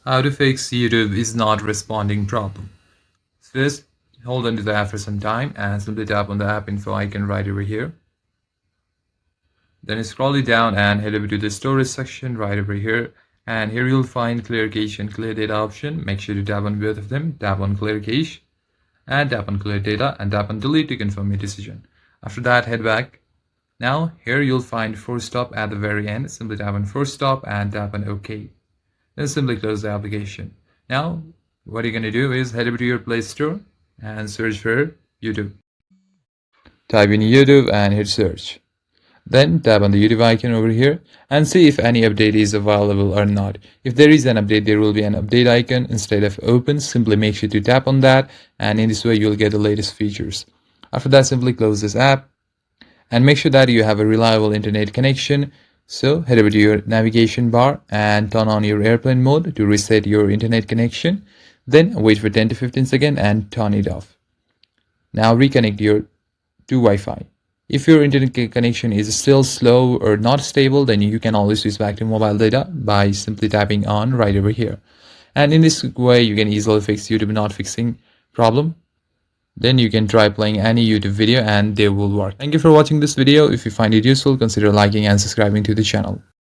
How to fix YouTube is not responding problem. First, hold on to the app for some time and simply tap on the app info icon right over here. Then scroll it down and head over to the storage section right over here. And here you'll find clear cache and clear data option. Make sure to tap on both of them. Tap on clear cache and tap on clear data and tap on delete to confirm your decision. After that, head back. Now here you'll find force stop at the very end. Simply tap on force stop and tap on OK. Then simply close the application. Now what you're going to do is head over to your Play Store and search for YouTube. Type in YouTube and hit search. Then tap on the YouTube icon over here and see if any update is available or not. If there is an update, there will be an update icon instead of open. Simply make sure to tap on that, and in this way you'll get the latest features. After that, simply close this app and make sure that you have a reliable internet connection. So head over to your navigation bar and turn on your airplane mode to reset your internet connection. Then wait for 10 to 15 seconds and turn it off. Now reconnect to Wi-Fi. If your internet connection is still slow or not stable, then you can always switch back to mobile data by simply tapping on right over here. And in this way, you can easily fix YouTube not fixing problem. Then you can try playing any YouTube video and they will work. Thank you for watching this video. If you find it useful, consider liking and subscribing to the channel.